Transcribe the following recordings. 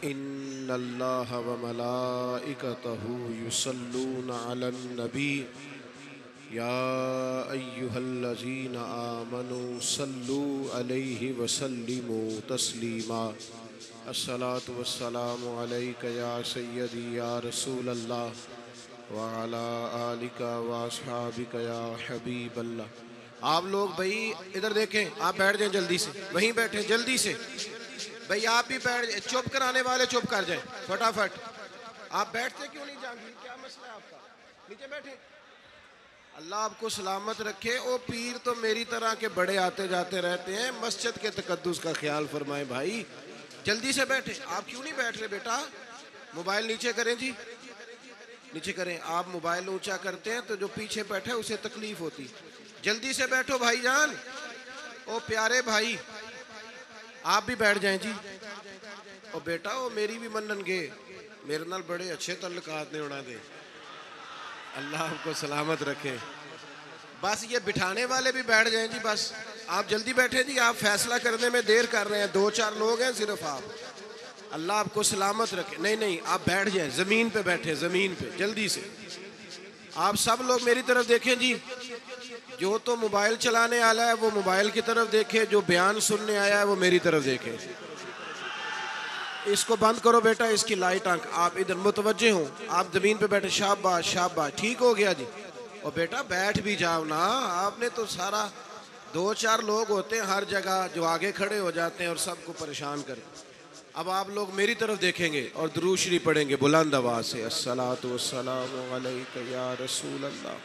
ان اللہ وملائکتہ یصلون علی النبی یا ایہا الذین آمنوا صلوا علیہ وسلموا تسلیما الصلاۃ والسلام علیک یا سیدی یا رسول اللہ وعلی آلک واصحابک یا حبیب اللہ۔ آپ لوگ بھائی ادھر دیکھیں، آپ بیٹھ جائیں جلدی سے، وہیں بیٹھیں جلدی سے بھائی، آپ بھی بیٹھ جائیں، چپ کرانے والے چپ کر جائیں فٹافٹ۔ آپ بیٹھتے کیوں نہیں جان، کیا مسئلہ ہے آپ کا؟ نیچے بیٹھیں۔ اللہ آپ کو سلامت رکھے۔ او پیر تو میری طرح کے بڑے آتے جاتے رہتے ہیں، مسجد کے تقدس کا خیال فرمائیں بھائی، جلدی سے بیٹھیں۔ آپ کیوں نہیں بیٹھ رہے بیٹا؟ موبائل نیچے کریں جی، نیچے کریں۔ آپ موبائل اونچا کرتے ہیں تو جو پیچھے بیٹھے اسے تکلیف ہوتی۔ جلدی سے بیٹھو بھائی جان۔ او پیارے بھائی آپ بھی بیٹھ جائیں جی۔ او بیٹا او میری بھی منن گے، میرے نال بڑے اچھے تعلقات نے ہونا دے۔ اللہ آپ کو سلامت رکھے۔ بس یہ بٹھانے والے بھی بیٹھ جائیں جی، بس آپ جلدی بیٹھیں جی، آپ فیصلہ کرنے میں دیر کر رہے ہیں، 2-4 لوگ ہیں صرف آپ۔ اللہ آپ کو سلامت رکھے۔ نہیں آپ بیٹھ جائیں، زمین پہ بیٹھیں، زمین پہ جلدی سے۔ آپ سب لوگ میری طرف دیکھیں جی، جو تو موبائل چلانے آیا ہے وہ موبائل کی طرف دیکھے، جو بیان سننے آیا ہے وہ میری طرف دیکھے۔ اس کو بند کرو بیٹا، اس کی لائٹ آنکھ، آپ ادھر متوجہ ہوں، آپ زمین پہ بیٹھے۔ شاباش شاباش، ٹھیک ہو گیا جی۔ اور بیٹا بیٹھ بھی جاؤ نا، آپ نے تو سارا 2-4 لوگ ہوتے ہیں ہر جگہ جو آگے کھڑے ہو جاتے ہیں اور سب کو پریشان کرتے۔ اب آپ لوگ میری طرف دیکھیں گے اور درود شریف پڑھیں گے بلند آواز سے، الصلاۃ والسلام علیک یا رسول اللہ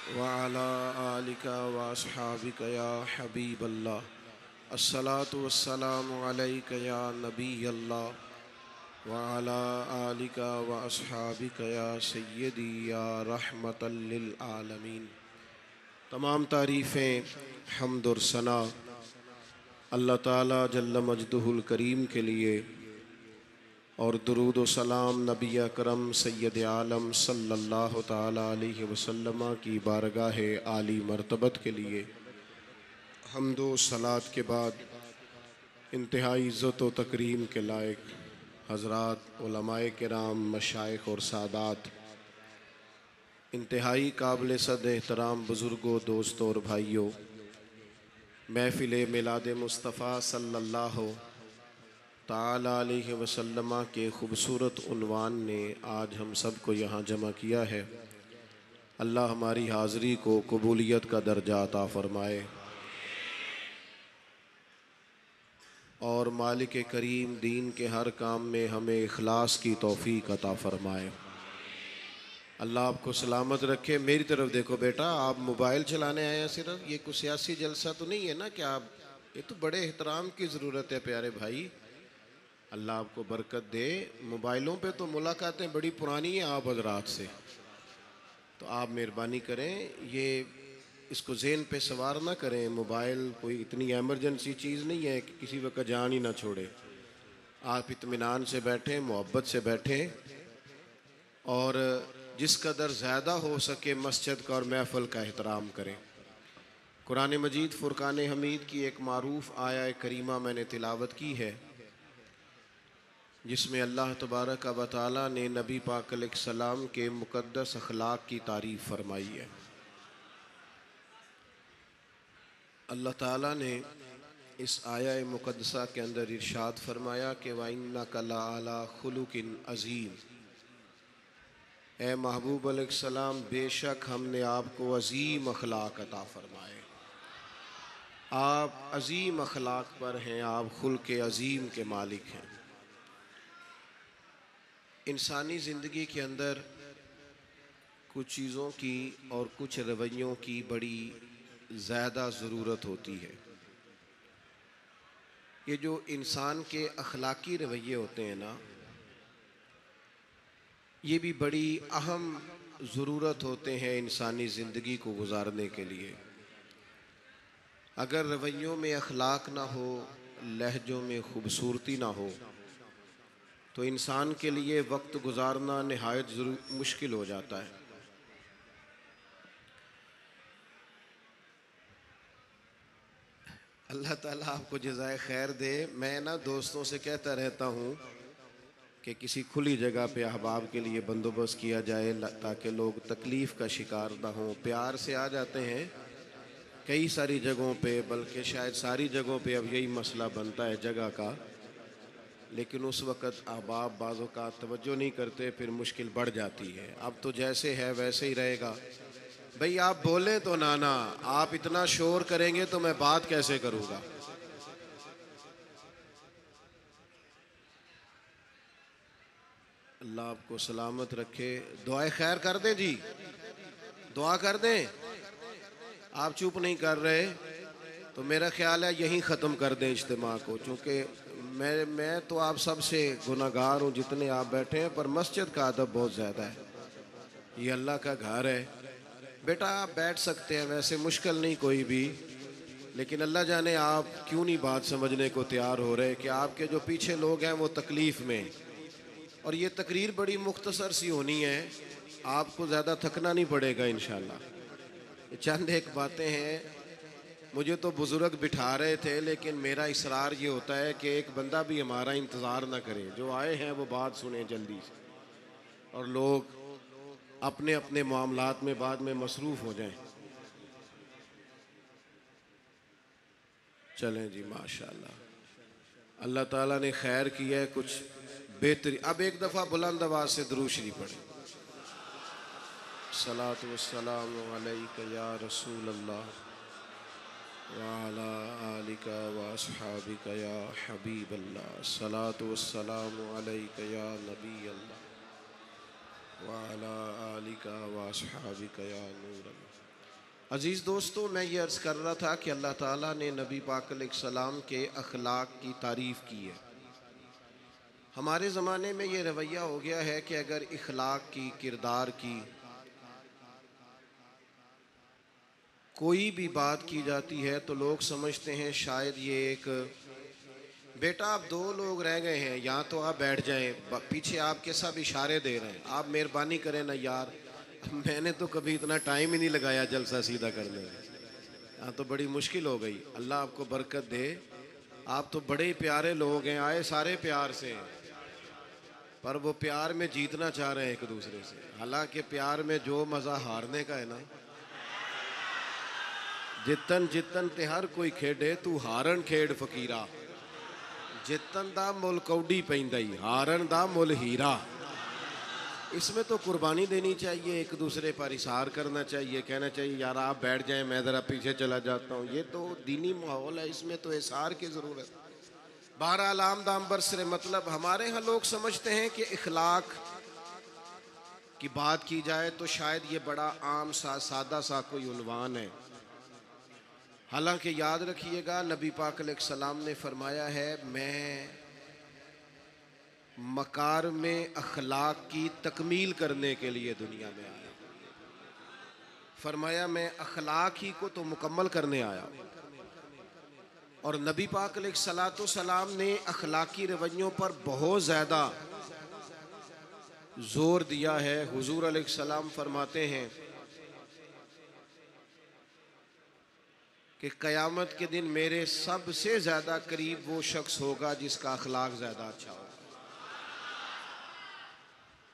وعلی آلک واصحابک یا حبیب اللہ، الصلاۃ والسلام علیک یا نبی اللہ وعلی آلک واصحابک یا سیدی یا رحمت للعالمین۔ تمام تعریفیں، حمد اور ثنا اللہ تعالیٰ جل مجدہ الکریم کے لیے، اور درود و سلام نبی اکرم سید عالم صلی اللہ تعالیٰ علیہ وسلم کی بارگاہ عالی مرتبت کے لیے۔ حمد و صلات کے بعد انتہائی عزت و تکریم کے لائق حضرات، علماء کرام، مشائخ اور سادات، انتہائی قابل صد احترام بزرگوں، دوستوں اور بھائیوں، محفل میلاد مصطفیٰ صلی اللہ تعالیٰ علیہ وسلم کے خوبصورت عنوان نے آج ہم سب کو یہاں جمع کیا ہے۔ اللہ ہماری حاضری کو قبولیت کا درجہ عطا فرمائے، اور مالک کریم دین کے ہر کام میں ہمیں اخلاص کی توفیق عطا فرمائے۔ اللہ آپ کو سلامت رکھے۔ میری طرف دیکھو بیٹا، آپ موبائل چلانے آئے ہیں صرف، یہ کوئی سیاسی جلسہ تو نہیں ہے نا کہ آپ، یہ تو بڑے احترام کی ضرورت ہے پیارے بھائی۔ اللہ آپ کو برکت دے۔ موبائلوں پہ تو ملاقاتیں بڑی پرانی ہیں آپ حضرات سے، تو آپ مہربانی کریں یہ اس کو ذہن پہ سوار نہ کریں، موبائل کوئی اتنی ایمرجنسی چیز نہیں ہے کہ کسی وقت جان ہی نہ چھوڑے۔ آپ اطمینان سے بیٹھیں، محبت سے بیٹھیں، اور جس قدر زیادہ ہو سکے مسجد کا اور محفل کا احترام کریں۔ قرآن مجید فرقان حمید کی ایک معروف آیہ کریمہ میں نے تلاوت کی ہے، جس میں اللہ تبارک و تعالیٰ نے نبی پاک علیہ السلام کے مقدس اخلاق کی تعریف فرمائی ہے۔ اللہ تعالیٰ نے اس آیہ مقدسہ کے اندر ارشاد فرمایا کہ وَإِنَّكَ لَعَلَىٰ خُلُقٍ عَظِيمٍ، اے محبوب علیہ السلام بے شک ہم نے آپ کو عظیم اخلاق عطا فرمائے۔ آپ عظیم اخلاق پر ہیں، آپ خلق عظیم کے مالک ہیں۔ انسانی زندگی کے اندر کچھ چیزوں کی اور کچھ رویوں کی بڑی زیادہ ضرورت ہوتی ہے۔ یہ جو انسان کے اخلاقی رویے ہوتے ہیں نا، یہ بھی بڑی اہم ضرورت ہوتے ہیں انسانی زندگی کو گزارنے کے لیے۔ اگر رویوں میں اخلاق نہ ہو، لہجوں میں خوبصورتی نہ ہو، تو انسان کے لیے وقت گزارنا نہایت مشکل ہو جاتا ہے۔ اللہ تعالیٰ آپ کو جزائے خیر دے۔ میں نا دوستوں سے کہتا رہتا ہوں کہ کسی کھلی جگہ پہ احباب کے لیے بندوبست کیا جائے تاکہ لوگ تکلیف کا شکار نہ ہوں۔ پیار سے آ جاتے ہیں کئی ساری جگہوں پہ، بلکہ شاید ساری جگہوں پہ اب یہی مسئلہ بنتا ہے جگہ کا، لیکن اس وقت احباب بعض اوقات توجہ نہیں کرتے، پھر مشکل بڑھ جاتی ہے۔ اب تو جیسے ہے ویسے ہی رہے گا۔ بھئی آپ بولیں تو نانا، آپ اتنا شور کریں گے تو میں بات کیسے کروں گا؟ اللہ آپ کو سلامت رکھے۔ دعائے خیر کر دیں جی، دعا کر دیں۔ آپ چپ نہیں کر رہے تو میرا خیال ہے یہیں ختم کر دیں اجتماع کو، چونکہ میں تو آپ سب سے گناہگار ہوں جتنے آپ بیٹھے ہیں، پر مسجد کا ادب بہت زیادہ ہے۔ یہ اللہ کا گھر ہے۔ بیٹا آپ بیٹھ سکتے ہیں، ویسے مشکل نہیں کوئی بھی، لیکن اللہ جانے آپ کیوں نہیں بات سمجھنے کو تیار ہو رہے کہ آپ کے جو پیچھے لوگ ہیں وہ تکلیف میں، اور یہ تقریر بڑی مختصر سی ہونی ہے، آپ کو زیادہ تھکنا نہیں پڑے گا انشاءاللہ۔ چند ایک باتیں ہیں، مجھے تو بزرگ بٹھا رہے تھے، لیکن میرا اصرار یہ ہوتا ہے کہ ایک بندہ بھی ہمارا انتظار نہ کرے، جو آئے ہیں وہ بات سنیں جلدی سے، اور لوگ اپنے اپنے معاملات میں بعد میں مصروف ہو جائیں۔ چلیں جی ماشاءاللہ، اللہ تعالیٰ نے خیر کیا ہے، کچھ بہتری۔ اب ایک دفعہ بلند آواز سے درود شریف پڑھیں۔ الصلاۃ والسلام علیک یا رسول اللہ وعلی آلک واصحابک یا حبیب اللہ، الصلاۃ والسلام علیک یا نبی اللہ وعلی آلک واصحابک یا نور اللہ۔ عزیز دوستو، میں یہ عرض کر رہا تھا کہ اللہ تعالیٰ نے نبی پاک علیہ السلام کے اخلاق کی تعریف کی ہے۔ ہمارے زمانے میں یہ رویہ ہو گیا ہے کہ اگر اخلاق کی، کردار کی کوئی بھی بات کی جاتی ہے تو لوگ سمجھتے ہیں شاید یہ ایک، بیٹا آپ دو لوگ رہ گئے ہیں، یا تو آپ بیٹھ جائیں، پیچھے آپ کے سب اشارے دے رہے ہیں، آپ مہربانی کریں نا یار، میں نے تو کبھی اتنا ٹائم ہی نہیں لگایا جلسہ سیدھا کرنے میں، ہاں تو بڑی مشکل ہو گئی۔ اللہ آپ کو برکت دے، آپ تو بڑے ہی پیارے لوگ ہیں، آئے سارے پیار سے ہیں، پر وہ پیار میں جیتنا چاہ رہے ہیں ایک دوسرے سے، حالانکہ پیار میں جو مزہ ہارنے کا ہے نا، جتن جتن تے ہر کوئی کھیڈے تو ہارن کھیڈ فقیرا، جتن دا مل کوڈی پیندائی ہارن دا مل ہیرا۔ اس میں تو قربانی دینی چاہیے، ایک دوسرے پر اظہار کرنا چاہیے، کہنا چاہیے یار آپ بیٹھ جائیں میں ذرا پیچھے چلا جاتا ہوں، یہ تو دینی ماحول ہے، اس میں تو اظہار کی ضرورت۔ بہرحال عام دام برسر مطلب، ہمارے ہاں لوگ سمجھتے ہیں کہ اخلاق کی بات کی جائے تو شاید یہ بڑا عام سا سادہ سا کوئی عنوان ہے، حالانکہ یاد رکھیے گا نبی پاک علیہ السلام نے فرمایا ہے میں مکارم اخلاق کی تکمیل کرنے کے لیے دنیا میں آیا، فرمایا میں اخلاق ہی کو تو مکمل کرنے آیا۔ اور نبی پاک علیہ السلام نے اخلاقی رویوں پر بہت زیادہ زور دیا ہے۔ حضور علیہ السلام فرماتے ہیں کہ قیامت کے دن میرے سب سے زیادہ قریب وہ شخص ہوگا جس کا اخلاق زیادہ اچھا ہوگا۔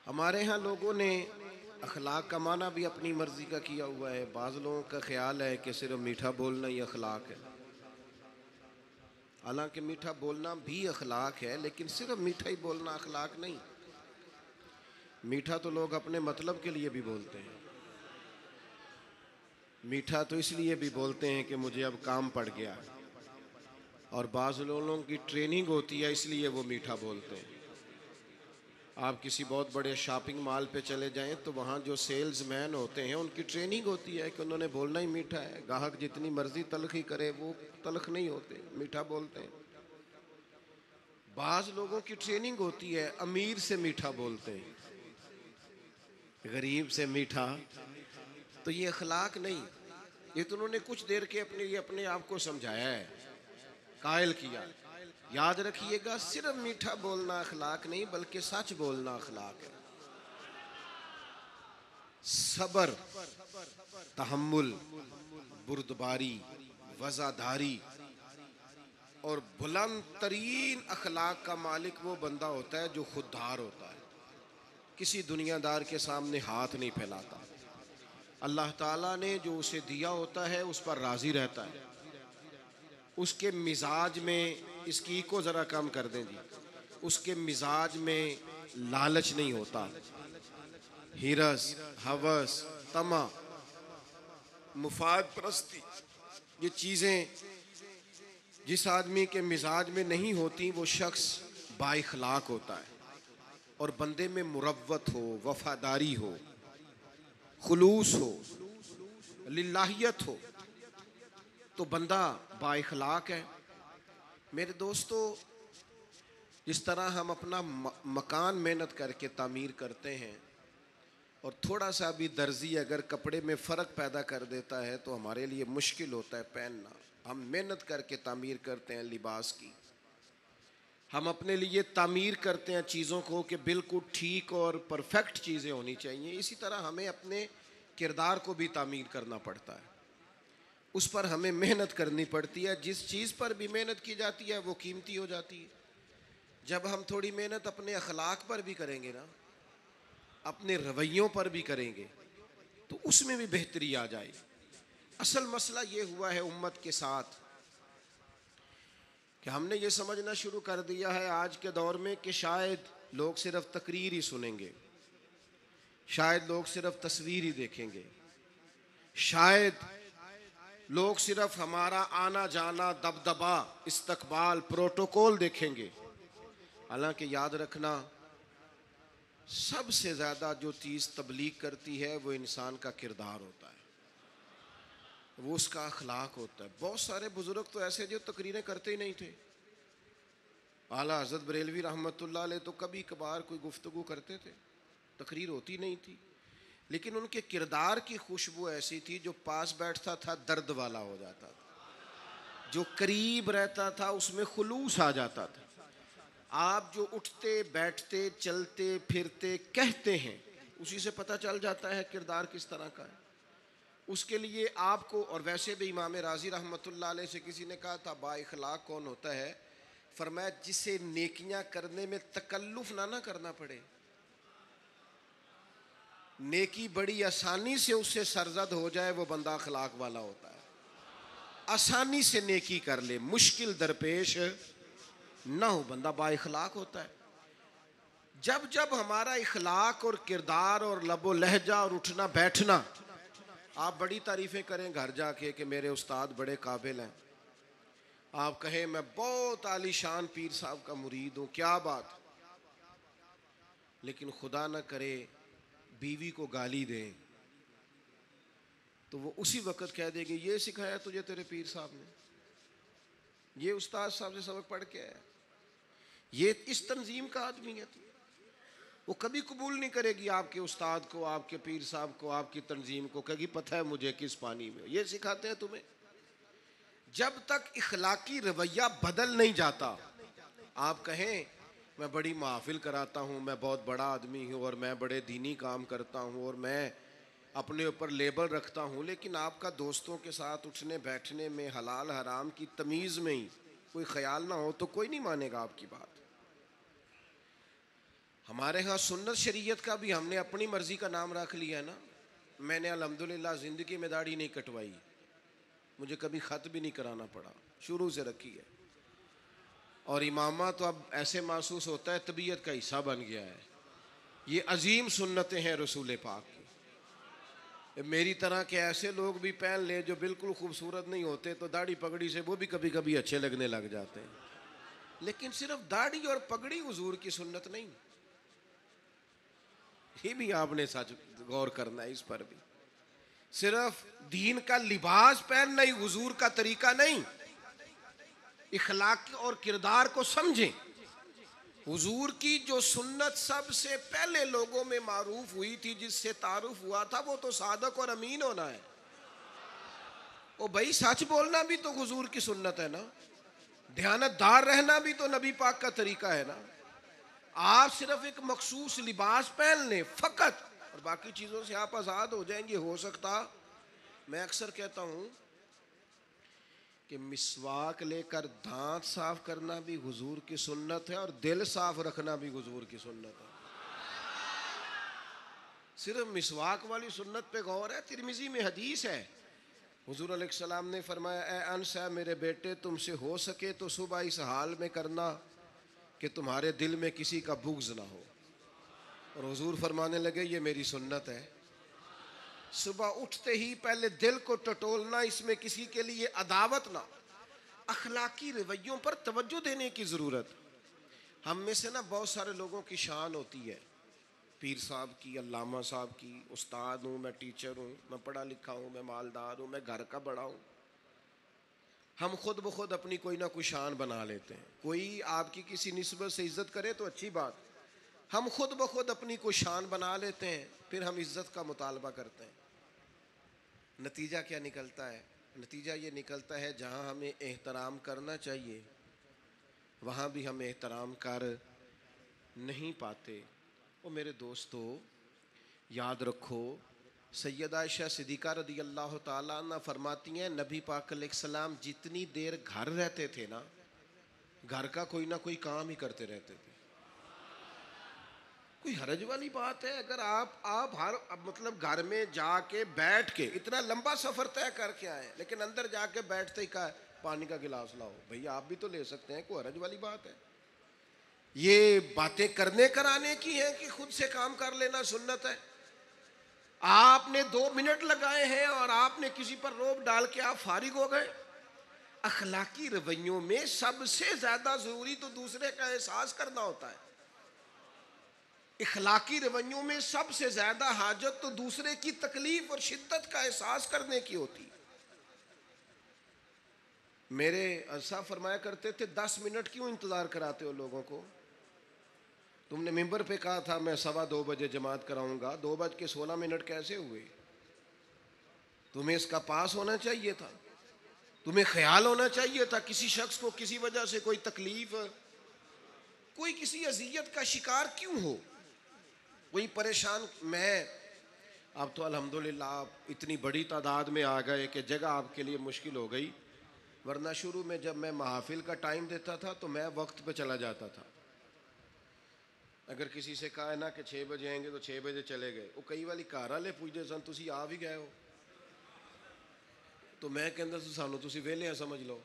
ہمارے ہاں لوگوں نے اخلاق کا معنی بھی اپنی مرضی کا کیا ہوا ہے، بعض لوگوں کا خیال ہے کہ صرف میٹھا بولنا ہی اخلاق ہے، حالانکہ میٹھا بولنا بھی اخلاق ہے، لیکن صرف میٹھا ہی بولنا اخلاق نہیں۔ میٹھا تو لوگ اپنے مطلب کے لیے بھی بولتے ہیں، میٹھا تو اس لیے بھی بولتے ہیں کہ مجھے اب کام پڑ گیا، اور بعض لوگوں کی ٹریننگ ہوتی ہے اس لیے وہ میٹھا بولتے ہیں۔ آپ کسی بہت بڑے شاپنگ مال پہ چلے جائیں تو وہاں جو سیلز مین ہوتے ہیں ان کی ٹریننگ ہوتی ہے کہ انہوں نے بولنا ہی میٹھا ہے، گاہک جتنی مرضی تلخی کرے وہ تلخ نہیں ہوتے، میٹھا بولتے ہیں۔ بعض لوگوں کی ٹریننگ ہوتی ہے امیر سے میٹھا بولتے ہیں، غریب سے میٹھا، تو یہ اخلاق نہیں، یہ تو انہوں نے کچھ دیر کے اپنے آپ کو سمجھایا ہے، قائل کیا۔ یاد رکھیے گا صرف میٹھا بولنا اخلاق نہیں بلکہ سچ بولنا اخلاق ہے۔ صبر، تحمل، بردباری، وزاداری، اور بلند ترین اخلاق کا مالک وہ بندہ ہوتا ہے جو خوددار ہوتا ہے، کسی دنیا دار کے سامنے ہاتھ نہیں پھیلاتا، اللہ تعالیٰ نے جو اسے دیا ہوتا ہے اس پر راضی رہتا ہے، اس کے مزاج میں، اس کی کو ذرا کم کر دیں جی، اس کے مزاج میں لالچ نہیں ہوتا، ہرس، ہوس، طمع، مفاد پرستی، یہ چیزیں جس آدمی کے مزاج میں نہیں ہوتی وہ شخص با اخلاق ہوتا ہے، اور بندے میں مروت ہو، وفاداری ہو، خلوص ہو، للہیت ہو تو بندہ با اخلاق ہے۔ میرے دوستو، جس طرح ہم اپنا مکان محنت کر کے تعمیر کرتے ہیں، اور تھوڑا سا بھی درزی اگر کپڑے میں فرق پیدا کر دیتا ہے تو ہمارے لیے مشکل ہوتا ہے پہننا، ہم محنت کر کے تعمیر کرتے ہیں لباس کی، ہم اپنے لیے تعمیر کرتے ہیں چیزوں کو کہ بالکل ٹھیک اور پرفیکٹ چیزیں ہونی چاہیے، اسی طرح ہمیں اپنے کردار کو بھی تعمیر کرنا پڑتا ہے، اس پر ہمیں محنت کرنی پڑتی ہے، جس چیز پر بھی محنت کی جاتی ہے وہ قیمتی ہو جاتی ہے۔ جب ہم تھوڑی محنت اپنے اخلاق پر بھی کریں گے نا، اپنے رویوں پر بھی کریں گے تو اس میں بھی بہتری آ جائے۔ اصل مسئلہ یہ ہوا ہے امت کے ساتھ کہ ہم نے یہ سمجھنا شروع کر دیا ہے آج کے دور میں کہ شاید لوگ صرف تقریر ہی سنیں گے، شاید لوگ صرف تصویر ہی دیکھیں گے، شاید لوگ صرف ہمارا آنا جانا، دبدبا، استقبال، پروٹوکول دیکھیں گے۔ حالانکہ یاد رکھنا، سب سے زیادہ جو چیز تبلیغ کرتی ہے وہ انسان کا کردار ہوتا ہے، وہ اس کا اخلاق ہوتا ہے۔ بہت سارے بزرگ تو ایسے جو تقریریں کرتے ہی نہیں تھے، اعلیٰ حضرت بریلوی رحمۃ اللہ علیہ تو کبھی کبھار کوئی گفتگو کرتے تھے، تقریر ہوتی نہیں تھی، لیکن ان کے کردار کی خوشبو ایسی تھی جو پاس بیٹھتا تھا درد والا ہو جاتا تھا، جو قریب رہتا تھا اس میں خلوص آ جاتا تھا۔ آپ جو اٹھتے بیٹھتے چلتے پھرتے کہتے ہیں اسی سے پتہ چل جاتا ہے کردار کس طرح کا ہے۔ اس کے لیے آپ کو، اور ویسے بھی امام راضی رحمۃ اللہ علیہ سے کسی نے کہا تھا با اخلاق کون ہوتا ہے؟ فرمایا جسے نیکیاں کرنے میں تکلف نہ کرنا پڑے، نیکی بڑی آسانی سے اس سے سرزد ہو جائے، وہ بندہ اخلاق والا ہوتا ہے۔ آسانی سے نیکی کر لے، مشکل درپیش نہ ہو، بندہ با اخلاق ہوتا ہے۔ جب جب ہمارا اخلاق اور کردار اور لب و لہجہ اور اٹھنا بیٹھنا، آپ بڑی تعریفیں کریں گھر جا کے کہ میرے استاد بڑے قابل ہیں، آپ کہیں میں بہت عالی شان پیر صاحب کا مرید ہوں، کیا بات، لیکن خدا نہ کرے بیوی کو گالی دیں تو وہ اسی وقت کہہ دے گی یہ سکھایا تجھے تیرے پیر صاحب نے، یہ استاد صاحب سے سبق پڑھ کے آیا، یہ اس تنظیم کا آدمی ہے۔ وہ کبھی قبول نہیں کرے گی آپ کے استاد کو، آپ کے پیر صاحب کو، آپ کی تنظیم کو، کہے گی پتہ ہے مجھے کس پانی میں یہ سکھاتے ہیں تمہیں۔ جب تک اخلاقی رویہ بدل نہیں جاتا، آپ کہیں میں بڑی محافل کراتا ہوں، میں بہت بڑا آدمی ہوں اور میں بڑے دینی کام کرتا ہوں اور میں اپنے اوپر لیبل رکھتا ہوں، لیکن آپ کا دوستوں کے ساتھ اٹھنے بیٹھنے میں حلال حرام کی تمیز میں ہی کوئی خیال نہ ہو تو کوئی نہیں مانے گا آپ کی بات۔ ہمارے ہاں سنت شریعت کا بھی ہم نے اپنی مرضی کا نام رکھ لیا ہے نا۔ میں نے الحمدللہ زندگی میں داڑھی نہیں کٹوائی، مجھے کبھی خط بھی نہیں کرانا پڑا، شروع سے رکھی ہے، اور امامہ تو اب ایسے محسوس ہوتا ہے طبیعت کا حصہ بن گیا ہے۔ یہ عظیم سنتیں ہیں رسول پاک کی۔ میری طرح کے ایسے لوگ بھی پہن لے جو بالکل خوبصورت نہیں ہوتے تو داڑھی پگڑی سے وہ بھی کبھی کبھی اچھے لگنے لگ جاتے ہیں، لیکن صرف داڑھی اور پگڑی حضور کی سنت نہیں، یہ بھی آپ نے سچ غور کرنا ہے اس پر بھی۔ صرف دین کا لباس پہننا ہی حضور کا طریقہ نہیں، اخلاق اور کردار کو سمجھیں۔ حضور کی جو سنت سب سے پہلے لوگوں میں معروف ہوئی تھی، جس سے تعارف ہوا تھا، وہ تو صادق اور امین ہونا ہے۔ وہ بھائی سچ بولنا بھی تو حضور کی سنت ہے نا، دیانت دار رہنا بھی تو نبی پاک کا طریقہ ہے نا۔ آپ صرف ایک مخصوص لباس پہن لیں فقط اور باقی چیزوں سے آپ آزاد ہو جائیں گے۔ ہو سکتا، میں اکثر کہتا ہوں کہ مسواک لے کر دانت صاف کرنا بھی حضور کی سنت ہے اور دل صاف رکھنا بھی حضور کی سنت ہے. صرف مسواک والی سنت پہ غور ہے. ترمذی میں حدیث ہے، حضور علیہ السلام نے فرمایا اے انس ہے میرے بیٹے، تم سے ہو سکے تو صبح اس حال میں کرنا کہ تمہارے دل میں کسی کا بغض نہ ہو. اور حضور فرمانے لگے یہ میری سنت ہے. صبح اٹھتے ہی پہلے دل کو ٹٹولنا، اس میں کسی کے لیے عداوت نہ. اخلاقی رویوں پر توجہ دینے کی ضرورت. ہم میں سے نا بہت سارے لوگوں کی شان ہوتی ہے، پیر صاحب کی، علامہ صاحب کی، استاد ہوں، میں ٹیچر ہوں، میں پڑھا لکھا ہوں، میں مالدار ہوں، میں گھر کا بڑا ہوں. ہم خود بخود اپنی کوئی نہ کوئی شان بنا لیتے ہیں. کوئی آپ کی کسی نسبت سے عزت کرے تو اچھی بات، ہم خود بخود اپنی کوئی شان بنا لیتے ہیں، پھر ہم عزت کا مطالبہ کرتے ہیں. نتیجہ کیا نکلتا ہے؟ نتیجہ یہ نکلتا ہے جہاں ہمیں احترام کرنا چاہیے وہاں بھی ہم احترام کر نہیں پاتے. اور میرے دوستو یاد رکھو، سیدہ عائشہ صدیقہ رضی اللہ تعالیٰ عنہ فرماتی ہیں نبی پاک علیہ السلام جتنی دیر گھر رہتے تھے نا، گھر کا کوئی نہ کوئی کام ہی کرتے رہتے تھے. کوئی حرج والی بات ہے اگر آپ ہر مطلب گھر میں جا کے بیٹھ کے اتنا لمبا سفر طے کر کے آئے لیکن اندر جا کے بیٹھتے ہی کہا پانی کا گلاس لاؤ. بھئی آپ بھی تو لے سکتے ہیں، کوئی حرج والی بات ہے؟ یہ باتیں کرنے کرانے کی ہیں کہ خود سے کام کر لینا سنت ہے؟ آپ نے 2 منٹ لگائے ہیں اور آپ نے کسی پر روب ڈال کے آپ فارغ ہو گئے. اخلاقی رویوں میں سب سے زیادہ ضروری تو دوسرے کا احساس کرنا ہوتا ہے. اخلاقی رویوں میں سب سے زیادہ حاجت تو دوسرے کی تکلیف اور شدت کا احساس کرنے کی ہوتی. میرے اسا فرمایا کرتے تھے 10 منٹ کیوں انتظار کراتے ہو لوگوں کو؟ تم نے ممبر پہ کہا تھا میں 2:15 بجے جماعت کراؤں گا، 2:16 کیسے ہوئے؟ تمہیں اس کا پاس ہونا چاہیے تھا، تمہیں خیال ہونا چاہیے تھا کسی شخص کو کسی وجہ سے کوئی تکلیف، کوئی کسی اذیت کا شکار کیوں ہو، کوئی پریشان. میں اب تو الحمدللہ آپ اتنی بڑی تعداد میں آ گئے کہ جگہ آپ کے لیے مشکل ہو گئی، ورنہ شروع میں جب میں محافل کا ٹائم دیتا تھا تو میں وقت پہ چلا جاتا تھا. اگر کسی سے کہا ہے نا کہ 6 بجے آئیں گے تو 6 بجے چلے گئے. وہ کئی والی کار والے پوچھتے سن تسی آ بھی گئے ہو، تو میں کہندا سانو تسی ویلے ہیں سمجھ لو.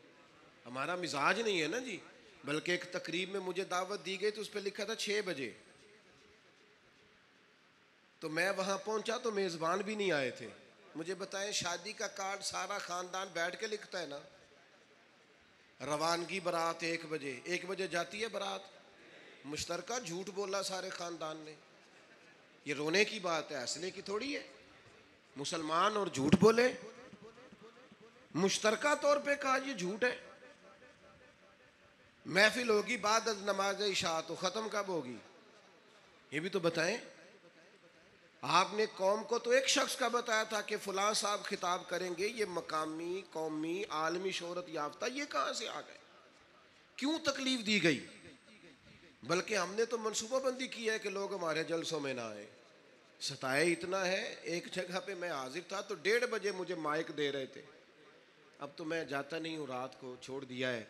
ہمارا مزاج نہیں ہے نا جی. بلکہ ایک تقریب میں مجھے دعوت دی گئی تو اس پہ لکھا تھا 6 بجے، تو میں وہاں پہنچا تو میزبان بھی نہیں آئے تھے. مجھے بتائیں شادی کا کارڈ سارا خاندان بیٹھ کے لکھتا ہے نا، روانگی برات 1 بجے، 1 بجے جاتی ہے برات، مشترکہ جھوٹ بولا سارے خاندان نے. یہ رونے کی بات ہے، ہنسنے کی تھوڑی ہے. مسلمان اور جھوٹ بولے، مشترکہ طور پہ کہا یہ جھوٹ ہے. محفل ہوگی بعد از نماز عشاء، تو ختم کب ہوگی یہ بھی تو بتائیں. آپ نے قوم کو تو ایک شخص کا بتایا تھا کہ فلاں صاحب خطاب کریں گے، یہ مقامی، قومی، عالمی شہرت یافتہ، یہ کہاں سے آ گئے؟ کیوں تکلیف دی گئی؟ بلکہ ہم نے تو منصوبہ بندی کی ہے کہ لوگ ہمارے جلسوں میں نہ آئے. ستائے اتنا ہے، ایک جگہ پہ میں حاضر تھا تو 1:30 بجے مجھے مائک دے رہے تھے. اب تو میں جاتا نہیں ہوں، رات کو چھوڑ دیا ہے.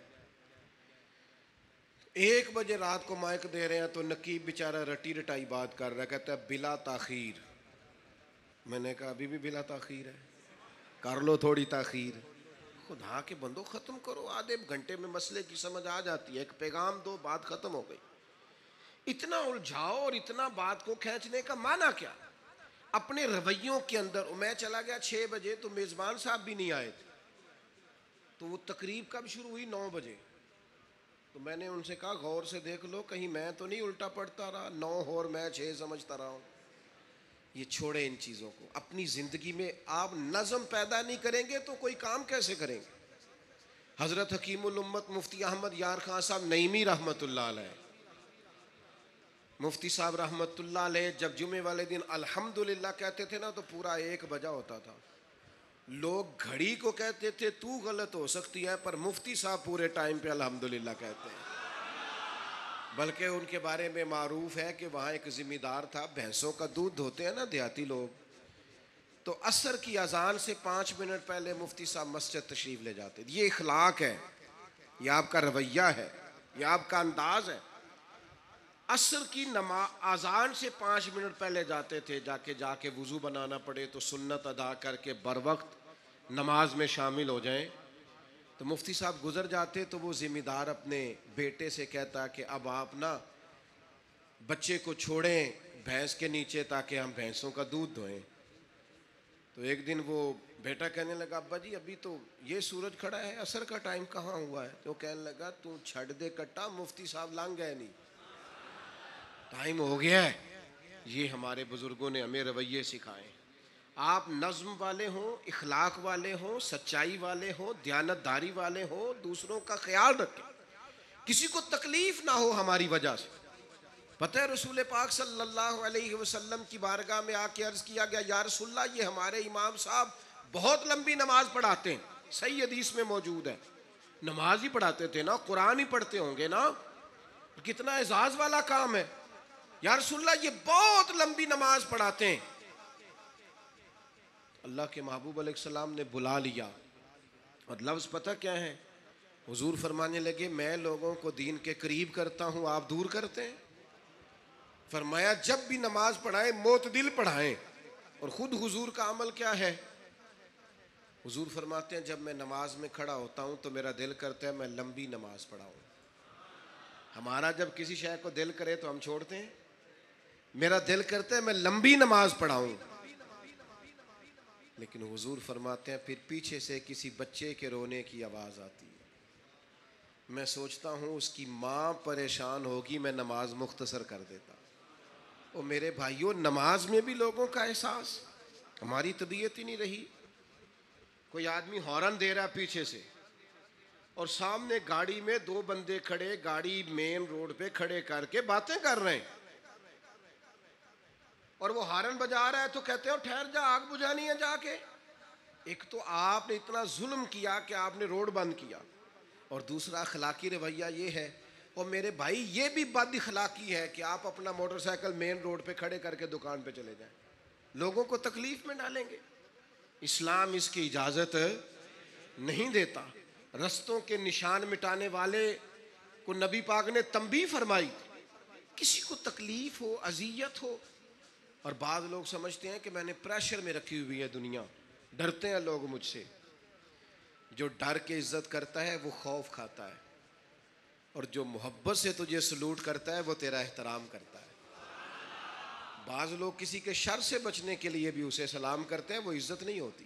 1 بجے رات کو مائک دے رہے ہیں تو نقیب بیچارہ رٹی رٹائی بات کر رہا ہے، کہتا ہے بلا تاخیر. میں نے کہا ابھی بھی بلا تاخیر ہے، کر لو تھوڑی تاخیر. خدا کے بندو ختم کرو، آدھے گھنٹے میں مسئلے کی سمجھ آ جاتی ہے. ایک پیغام دو، بات ختم ہو گئی. اتنا الجھاؤ اور اتنا بات کو کھینچنے کا معنی کیا؟ اپنے رویوں کے اندر. میں چلا گیا 6 بجے تو میزبان صاحب بھی نہیں آئے تھے، تو وہ تقریب کب شروع ہوئی؟ 9 بجے. تو میں نے ان سے کہا غور سے دیکھ لو کہیں میں تو نہیں الٹا پڑتا رہا، 9 اور میں 6 سمجھتا رہا ہوں. یہ چھوڑے ان چیزوں کو. اپنی زندگی میں آپ نظم پیدا نہیں کریں گے تو کوئی کام کیسے کریں گے؟ حضرت حکیم الامت مفتی احمد یار خان صاحب نعیمی رحمۃ اللہ علیہ، مفتی صاحب رحمۃ اللہ علیہ جب جمعے والے دن الحمدللہ کہتے تھے نا تو پورا 1 بجا ہوتا تھا. لوگ گھڑی کو کہتے تھے تو غلط ہو سکتی ہے، پر مفتی صاحب پورے ٹائم پہ الحمدللہ کہتے ہیں. بلکہ ان کے بارے میں معروف ہے کہ وہاں ایک ذمہ دار تھا، بھینسوں کا دودھ دھوتے ہیں نا دیہاتی لوگ، تو عصر کی اذان سے 5 منٹ پہلے مفتی صاحب مسجد تشریف لے جاتے. یہ اخلاق ہے، یہ آپ کا رویہ ہے، یہ آپ کا انداز ہے. عصر کی اذان سے 5 منٹ پہلے جاتے تھے، جا کے وضو بنانا پڑے تو سنت ادا کر کے بر وقت نماز میں شامل ہو جائیں. تو مفتی صاحب گزر جاتے تو وہ ذمہ دار اپنے بیٹے سے کہتا کہ اب آپ نا بچے کو چھوڑیں بھینس کے نیچے تاکہ ہم بھینسوں کا دودھ دھوئیں. تو ایک دن وہ بیٹا کہنے لگا ابا جی ابھی تو یہ سورج کھڑا ہے، عصر کا ٹائم کہاں ہوا ہے؟ تو کہنے لگا تو چھڑ دے کٹا، مفتی صاحب لانگ گئے نہیں، ٹائم ہو گیا ہے. یہ ہمارے بزرگوں نے ہمیں رویے سکھائے. آپ نظم والے ہوں، اخلاق والے ہوں، سچائی والے ہوں، دیانت داری والے ہوں، دوسروں کا خیال رکھیں، کسی کو تکلیف نہ ہو ہماری وجہ سے. پتہ ہے رسول پاک صلی اللہ علیہ وسلم کی بارگاہ میں آ کے عرض کیا گیا یا رسول اللہ یہ ہمارے امام صاحب بہت لمبی نماز پڑھاتے ہیں. صحیح حدیث میں موجود ہے. نماز ہی پڑھاتے تھے نا، قرآن ہی پڑھتے ہوں گے نا، کتنا اعزاز والا کام ہے. یا رسول اللہ یہ بہت لمبی نماز پڑھاتے ہیں. اللہ کے محبوب علیہ السلام نے بلا لیا اور لفظ پتہ کیا ہے؟ حضور فرمانے لگے میں لوگوں کو دین کے قریب کرتا ہوں، آپ دور کرتے ہیں. فرمایا جب بھی نماز پڑھائیں معتدل پڑھائیں. اور خود حضور کا عمل کیا ہے؟ حضور فرماتے ہیں جب میں نماز میں کھڑا ہوتا ہوں تو میرا دل کرتا ہے میں لمبی نماز پڑھاؤں. ہمارا جب کسی شے کو دل کرے تو ہم چھوڑتے ہیں، میرا دل کرتا ہے میں لمبی نماز پڑھاؤں. لیکن حضور فرماتے ہیں پھر پیچھے سے کسی بچے کے رونے کی آواز آتی ہے، میں سوچتا ہوں اس کی ماں پریشان ہوگی، میں نماز مختصر کر دیتا. اور میرے بھائیوں نماز میں بھی لوگوں کا احساس، ہماری طبیعت ہی نہیں رہی. کوئی آدمی ہارن دے رہا پیچھے سے اور سامنے گاڑی میں 2 بندے کھڑے، گاڑی مین روڈ پہ کھڑے کر کے باتیں کر رہے ہیں، اور وہ ہارن بجا رہا ہے تو کہتے ہو ٹھہر جا آگ بجھانی ہے جا کے. ایک تو آپ نے اتنا ظلم کیا کہ آپ نے روڈ بند کیا، اور دوسرا اخلاقی رویہ یہ ہے. اور میرے بھائی یہ بھی بد اخلاقی ہے کہ آپ اپنا موٹر سائیکل مین روڈ پہ کھڑے کر کے دکان پہ چلے جائیں، لوگوں کو تکلیف میں ڈالیں گے. اسلام اس کی اجازت نہیں دیتا. رستوں کے نشان مٹانے والے کو نبی پاک نے تنبیہ فرمائی. کسی کو تکلیف ہو، اذیت ہو، اور بعض لوگ سمجھتے ہیں کہ میں نے پریشر میں رکھی ہوئی ہے دنیا، ڈرتے ہیں لوگ مجھ سے. جو ڈر کے عزت کرتا ہے وہ خوف کھاتا ہے، اور جو محبت سے تجھے سلوٹ کرتا ہے وہ تیرا احترام کرتا ہے. بعض لوگ کسی کے شر سے بچنے کے لیے بھی اسے سلام کرتے ہیں، وہ عزت نہیں ہوتی،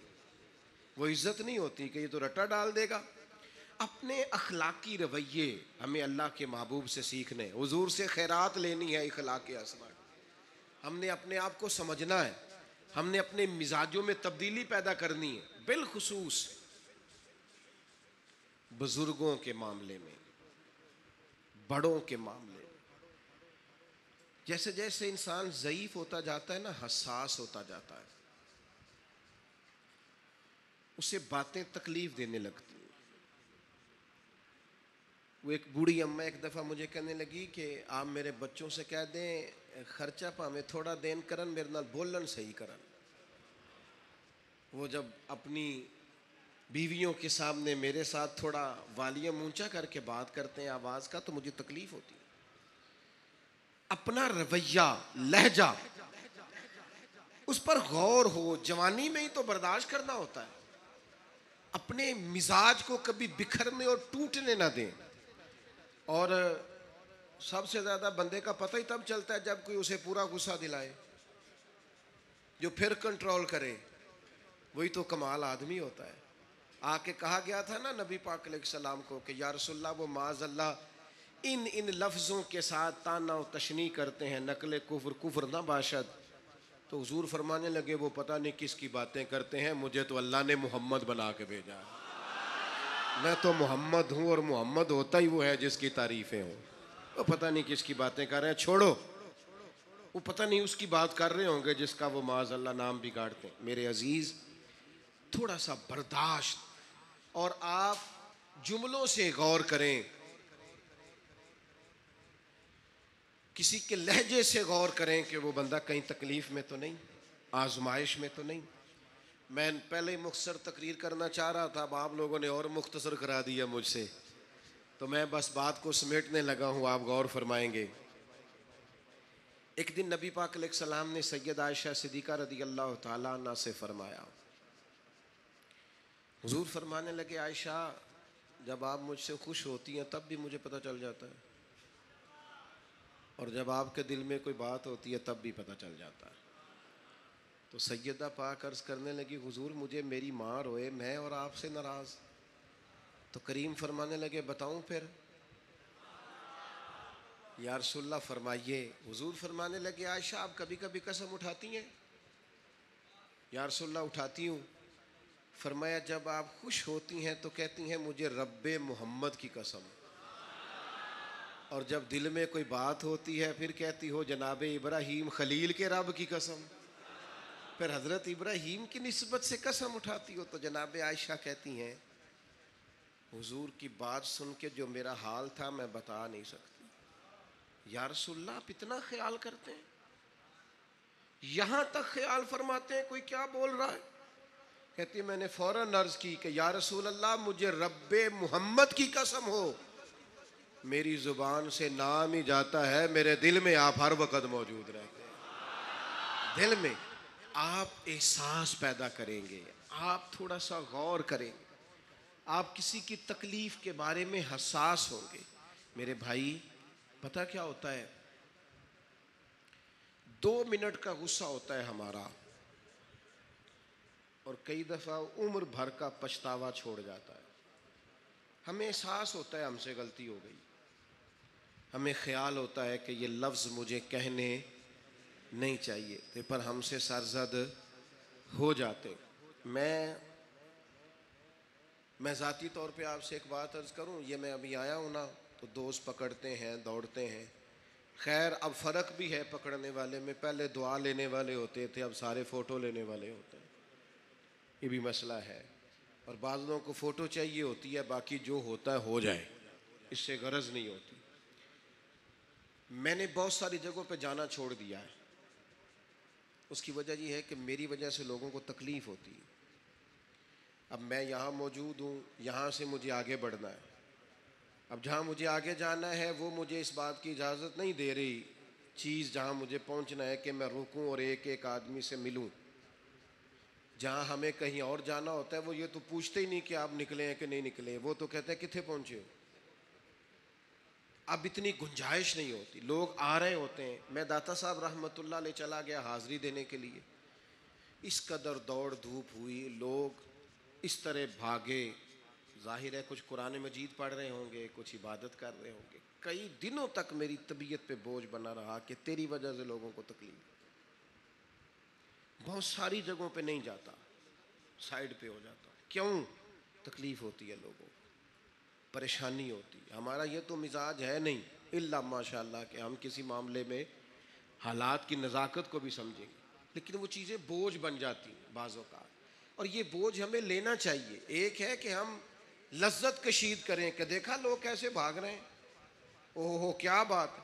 وہ عزت نہیں ہوتی کہ یہ تو رٹا ڈال دے گا. اپنے اخلاقی رویے ہمیں اللہ کے محبوب سے سیکھنے، حضور سے خیرات لینی ہے. اخلاق حسنہ ہم نے اپنے آپ کو سمجھنا ہے، ہم نے اپنے مزاجوں میں تبدیلی پیدا کرنی ہے، بالخصوص بزرگوں کے معاملے میں، بڑوں کے معاملے میں. جیسے جیسے انسان ضعیف ہوتا جاتا ہے نا، حساس ہوتا جاتا ہے، اسے باتیں تکلیف دینے لگتی ہیں. وہ ایک بوڑھی اماں ایک دفعہ مجھے کہنے لگی کہ آپ میرے بچوں سے کہہ دیں خرچہ پاویں تھوڑا دین کرن، میرے نال بولن صحیح کرن. وہ جب اپنی بیویوں کے سامنے میرے ساتھ تھوڑا والیوم اونچا کر کے بات کرتے ہیں آواز کا تو مجھے تکلیف ہوتی ہے. اپنا رویہ، لہجہ، اس پر غور ہو. جوانی میں ہی تو برداشت کرنا ہوتا ہے. اپنے مزاج کو کبھی بکھرنے اور ٹوٹنے نہ دیں. اور سب سے زیادہ بندے کا پتہ ہی تب چلتا ہے جب کوئی اسے پورا غصہ دلائے، جو پھر کنٹرول کرے، وہی تو کمال آدمی ہوتا ہے. آ کے کہا گیا تھا نا نبی پاک علیہ السلام کو کہ یا رسول اللہ وہ معاذ اللہ ان لفظوں کے ساتھ تانا و تشنیع کرتے ہیں، نقل کفر نہ باشد. تو حضور فرمانے لگے وہ پتہ نہیں کس کی باتیں کرتے ہیں، مجھے تو اللہ نے محمد بنا کے بھیجا ہے. میں تو محمد ہوں، اور محمد ہوتا ہی وہ ہے جس کی تعریفیں ہوں. وہ پتہ نہیں کس کی باتیں کر رہے ہیں، چھوڑو. وہ پتہ نہیں اس کی بات کر رہے ہوں گے جس کا وہ معاذ اللہ نام بگاڑتے ہیں. میرے عزیز تھوڑا سا برداشت، اور آپ جملوں سے غور کریں، کسی کے لہجے سے غور کریں کہ وہ بندہ کہیں تکلیف میں تو نہیں، آزمائش میں تو نہیں. میں پہلے ہی مختصر تقریر کرنا چاہ رہا تھا، اب آپ لوگوں نے اور مختصر کرا دیا مجھ سے، تو میں بس بات کو سمیٹنے لگا ہوں، آپ غور فرمائیں گے۔ ایک دن نبی پاک علیہ السلام نے سید عائشہ صدیقہ رضی اللہ تعالیٰ عنہ سے فرمایا، حضور فرمانے لگے عائشہ جب آپ مجھ سے خوش ہوتی ہیں تب بھی مجھے پتہ چل جاتا ہے، اور جب آپ کے دل میں کوئی بات ہوتی ہے تب بھی پتہ چل جاتا ہے۔ تو سیدہ پاک عرض کرنے لگی حضور مجھے میری ماں روئے میں اور آپ سے ناراض، تو کریم فرمانے لگے بتاؤں پھر؟ یا رسول اللہ فرمائیے۔ حضور فرمانے لگے عائشہ آپ کبھی کبھی قسم اٹھاتی ہیں؟ یا رسول اللہ اٹھاتی ہوں۔ فرمایا جب آپ خوش ہوتی ہیں تو کہتی ہیں مجھے رب محمد کی قسم، اور جب دل میں کوئی بات ہوتی ہے پھر کہتی ہو جناب ابراہیم خلیل کے رب کی قسم، پھر حضرت ابراہیم کی نسبت سے قسم اٹھاتی ہو۔ تو جناب عائشہ کہتی ہیں حضور کی بات سن کے جو میرا حال تھا میں بتا نہیں سکتی۔ یا رسول اللہ آپ اتنا خیال کرتے ہیں؟ یہاں تک خیال فرماتے ہیں کوئی کیا بول رہا ہے؟ کہتی میں نے فوراً عرض کی کہ یا رسول اللہ مجھے رب محمد کی قسم ہو، میری زبان سے نام ہی جاتا ہے، میرے دل میں آپ ہر وقت موجود رہتے ہیں۔ دل میں آپ احساس پیدا کریں گے، آپ تھوڑا سا غور کریں گے، آپ کسی کی تکلیف کے بارے میں حساس ہوں گے۔ میرے بھائی پتہ کیا ہوتا ہے، 2 منٹ کا غصہ ہوتا ہے ہمارا، اور کئی دفعہ عمر بھر کا پچھتاوا چھوڑ جاتا ہے۔ ہمیں احساس ہوتا ہے ہم سے غلطی ہو گئی، ہمیں خیال ہوتا ہے کہ یہ لفظ مجھے کہنے نہیں چاہیے تھے، پر ہم سے سرزد ہو جاتے۔ میں ذاتی طور پہ آپ سے ایک بات عرض کروں، یہ میں ابھی آیا ہوں نا تو دوست پکڑتے ہیں دوڑتے ہیں، خیر اب فرق بھی ہے پکڑنے والے میں، پہلے دعا لینے والے ہوتے تھے اب سارے فوٹو لینے والے ہوتے ہیں، یہ بھی مسئلہ ہے۔ اور بعض لوگوں کو فوٹو چاہیے ہوتی ہے، باقی جو ہوتا ہے ہو جائے، اس سے غرض نہیں ہوتی۔ میں نے بہت ساری جگہوں پہ جانا چھوڑ دیا ہے، اس کی وجہ یہ ہے کہ میری وجہ سے لوگوں کو تکلیف ہوتی ہے۔ اب میں یہاں موجود ہوں، یہاں سے مجھے آگے بڑھنا ہے، اب جہاں مجھے آگے جانا ہے وہ مجھے اس بات کی اجازت نہیں دے رہی چیز جہاں مجھے پہنچنا ہے کہ میں رکوں اور ایک ایک آدمی سے ملوں۔ جہاں ہمیں کہیں اور جانا ہوتا ہے وہ یہ تو پوچھتے ہی نہیں کہ آپ نکلے ہیں کہ نہیں نکلے، وہ تو کہتے ہیں کتنے پہنچے ہو۔ اب اتنی گنجائش نہیں ہوتی، لوگ آ رہے ہوتے ہیں۔ میں داتا صاحب رحمۃ اللہ علیہ چلا گیا حاضری دینے کے لیے، اس قدر دوڑ دھوپ ہوئی، لوگ اس طرح بھاگے، ظاہر ہے کچھ قرآن مجید پڑھ رہے ہوں گے، کچھ عبادت کر رہے ہوں گے۔ کئی دنوں تک میری طبیعت پہ بوجھ بنا رہا کہ تیری وجہ سے لوگوں کو تکلیف۔ بہت ساری جگہوں پہ نہیں جاتا، سائیڈ پہ ہو جاتا۔ کیوں؟ تکلیف ہوتی ہے لوگوں کو، پریشانی ہوتی ہے۔ ہمارا یہ تو مزاج ہے نہیں الا ماشاء اللہ کہ ہم کسی معاملے میں حالات کی نزاکت کو بھی سمجھیں گے، لیکن وہ چیزیں بوجھ بن جاتی ہیں بعض اوقات، اور یہ بوجھ ہمیں لینا چاہیے۔ ایک ہے کہ ہم لذت کشید کریں کہ دیکھا لوگ کیسے بھاگ رہے ہیں، اوہ کیا بات ہے،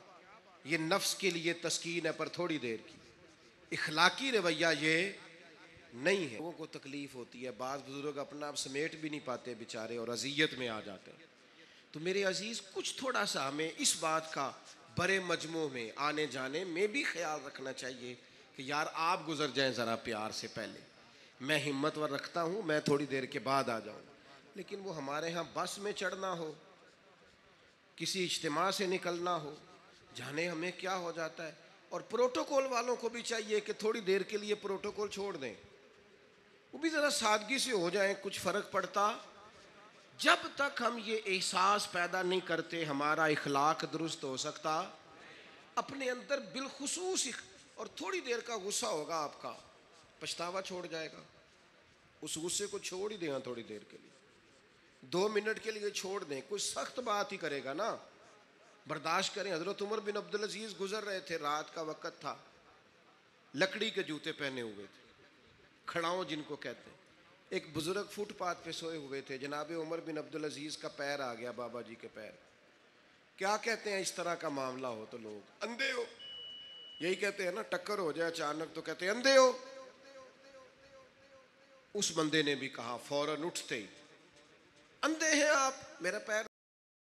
یہ نفس کے لیے تسکین ہے پر تھوڑی دیر کی، اخلاقی رویہ یہ نہیں ہے۔ لوگوں کو تکلیف ہوتی ہے، بعض بزرگ اپنا آپ سمیٹ بھی نہیں پاتے بیچارے اور اذیت میں آ جاتے ہیں۔ تو میرے عزیز کچھ تھوڑا سا ہمیں اس بات کا بڑے مجموع میں آنے جانے میں بھی خیال رکھنا چاہیے کہ یار آپ گزر جائیں ذرا پیار سے پہلے، میں ہمت ور رکھتا ہوں میں تھوڑی دیر کے بعد آ جاؤں، لیکن وہ ہمارے ہاں بس میں چڑھنا ہو، کسی اجتماع سے نکلنا ہو، جانے ہمیں کیا ہو جاتا ہے۔ اور پروٹوکول والوں کو بھی چاہیے کہ تھوڑی دیر کے لیے پروٹوکول چھوڑ دیں، وہ بھی ذرا سادگی سے ہو جائیں، کچھ فرق پڑتا۔ جب تک ہم یہ احساس پیدا نہیں کرتے ہمارا اخلاق درست ہو سکتا، اپنے اندر بالخصوص اور تھوڑی دیر کا غصہ ہوگا آپ کا، پچھتاوا چھوڑ جائے گا، اس غصے کو چھوڑ ہی دیں تھوڑی دیر کے لیے، 2 منٹ کے لیے چھوڑ دیں، کوئی سخت بات ہی کرے گا نا برداشت کریں۔ حضرت عمر بن عبدالعزیز گزر رہے تھے، رات کا وقت تھا، لکڑی کے جوتے پہنے ہوئے تھے، کھڑاؤں جن کو کہتے ہیں، ایک بزرگ فٹ پاتھ پہ سوئے ہوئے تھے، جناب عمر بن عبدالعزیز کا پیر آ گیا بابا جی کے پیر۔ کیا کہتے ہیں اس طرح کا معاملہ ہو تو لوگ اندھے ہو، یہی کہتے ہیں نا، ٹکر ہو جائے اچانک تو کہتے ہیں اندھے ہو۔ اس بندے نے بھی کہا فوراً اٹھتے ہی، اندھے ہیں آپ، میرا پیر